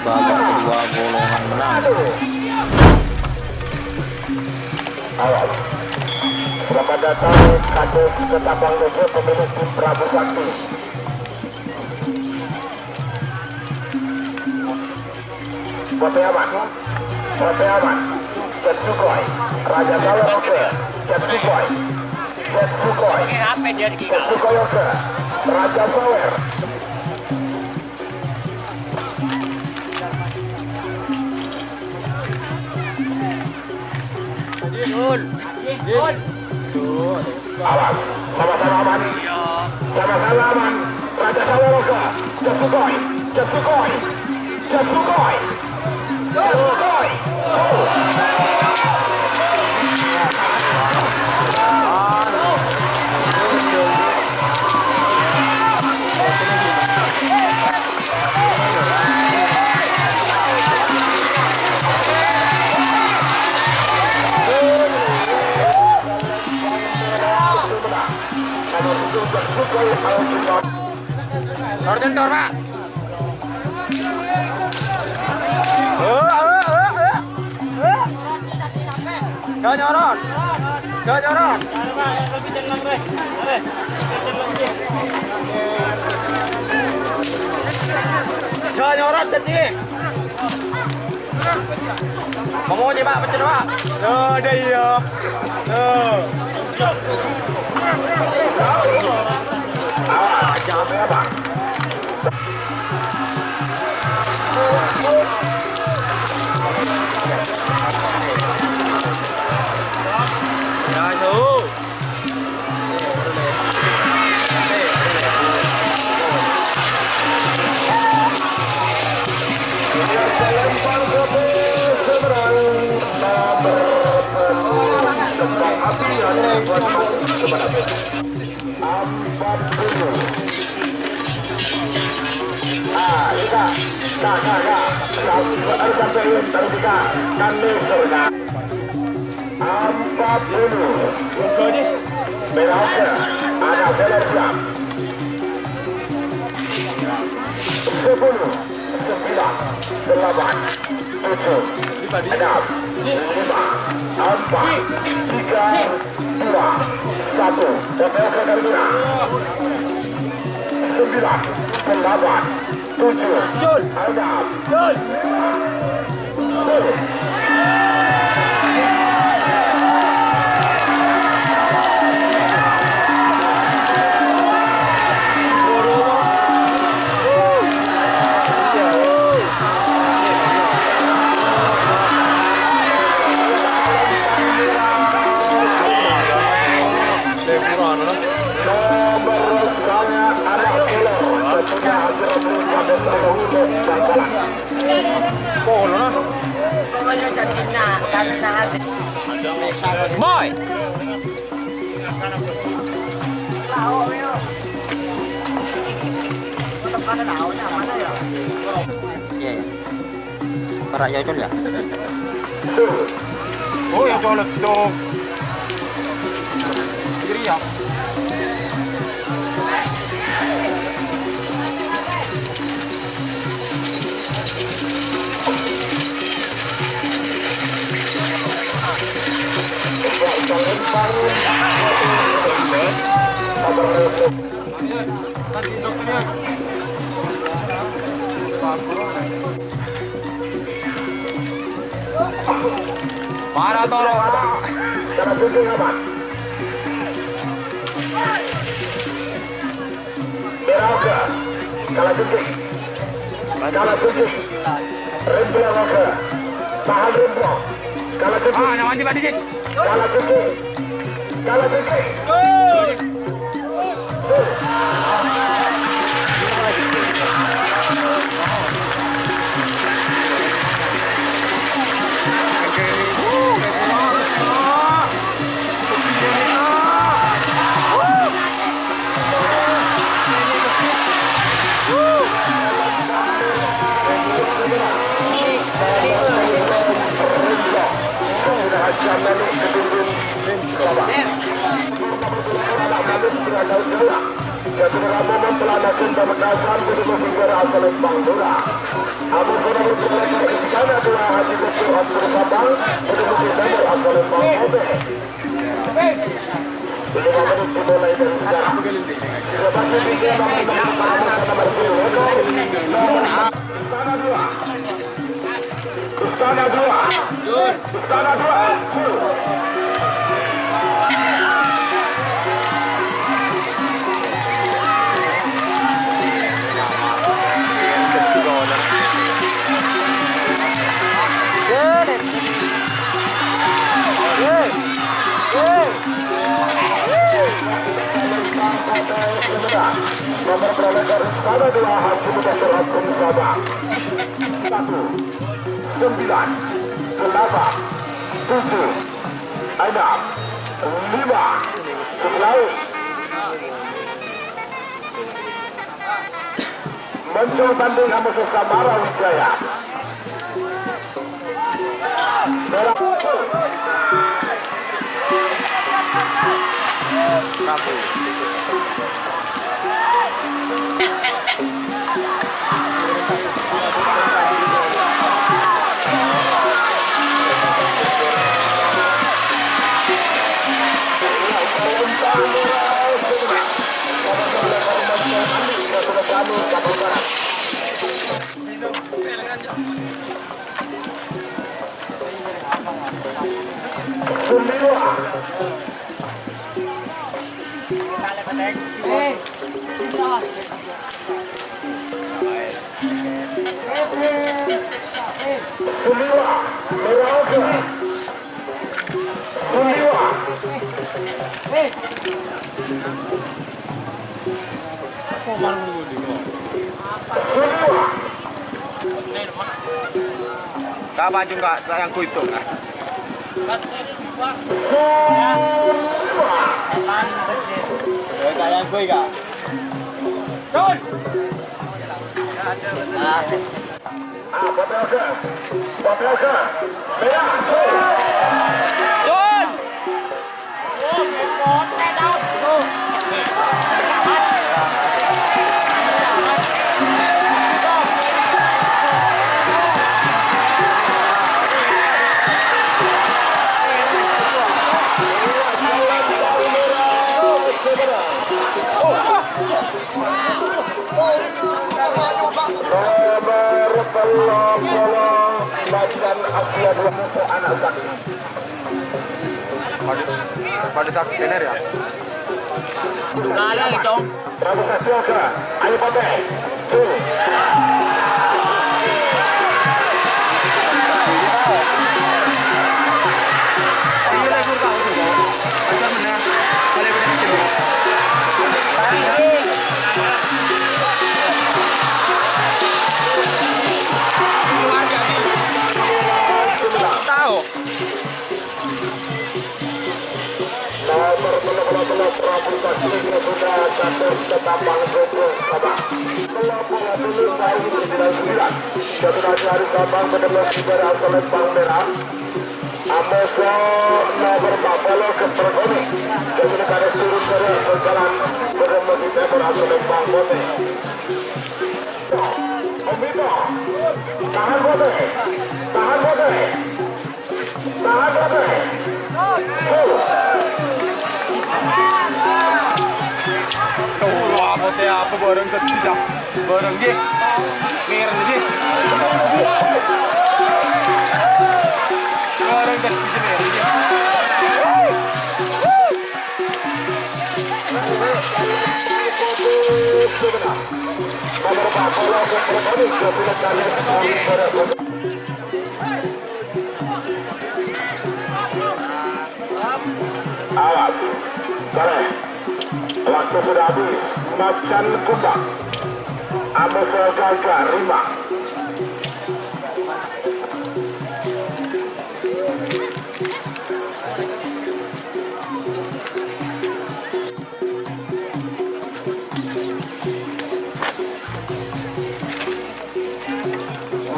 Babak kedua golongan menang. Awas. Selamat datang kades ke Tapang Dojo pemilik tim Prabu Sakti. Foto aman. Foto aman. Jet Sukhoi. Raja Sawer oke. Jet Sukhoi. Jet Sukhoi. Jet Sukhoi oke. Raja Sawer. Awas, sama-sama aman. Sama-sama aman. Raja Sawer oke. Jet Sukhoi. Jet Sukhoi. Jet Sukhoi. Jet Sukhoi. Norten Pak. Jangan nyorot. Jangan nyorot. Jangan nyorot jadi. Mau aja Pak, pecah Pak. Ada iya. Jangan ya Bang. Boy. Para ya ya. Oh yang colok tuh. Kiri ya. Para toro. Cara tunjuk aman. Berauga. Kala tunjuk. Kala tunjuk. Remblang oke. Tahan remblang. Kala tunjuk. Ah, yang mandi Pak. Kala tunjuk. Kala tunjuk. Jadi momen pelanakan pementasan kedua berasal Madura. Abu sudah berpelakar istana dua haji kecil untuk Sabang kedua berasal Madura. 5 menit dimulai dari sekarang. Sebagai tiga nomor 2. Istana 2. Nomor pelakar istana 2 haji berasal Sabang. 1, 9, 8, 7, 6, 5, 4, 3, 2, muncul tanding sama Samara Wijaya. Merah muncul. Apa juga yang kuitung kan? Kayak gue kak. John. John. Macan Asia 2 musuh anak sakti. Pada sakti benar ya? Lagi dong. Prabu Satyoka, ayo pakai. Hari Sabang benar-benar berasal Merah. Amoso nomor 40 ke Pergoni. Jadi kada suruh berjalan benar-benar kita berasal Bote. Omito, tahan Bote, tahan Bote, tahan Bote. Apa barang kecil barang dia merah dia barang kecil awas boleh waktu sudah habis. Macan kumbang Amosel Gaga Rima.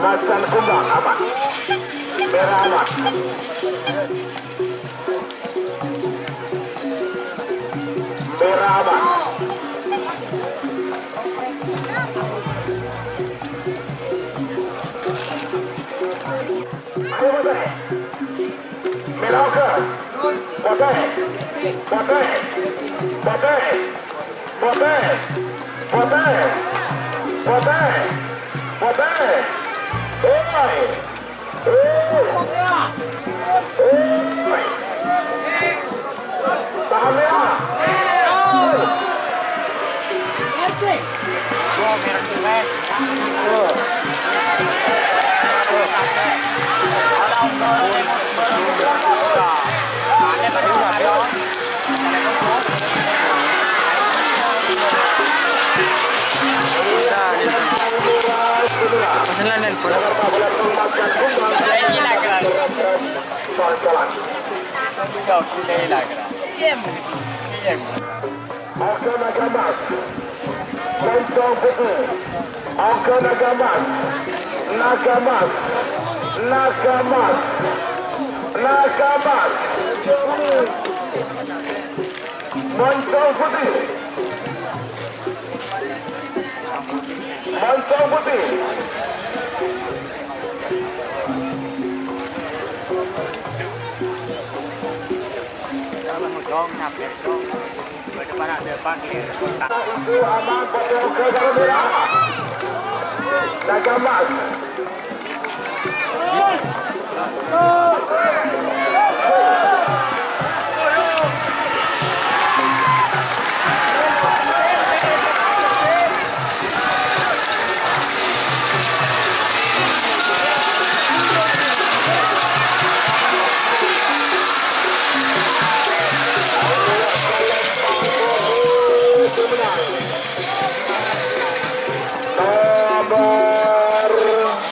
Macan kumbang aman. Merah aman. Merah aman. Botek, botek, botek, botek, botek, botek, botek. Oi, oi, tahan ya. Angka naga emas, moncong putih. Angka naga emas, naga emas, naga emas, naga emas. Moncong putih, moncong putih. Itu aman potong ke dalam merah. Naga emas.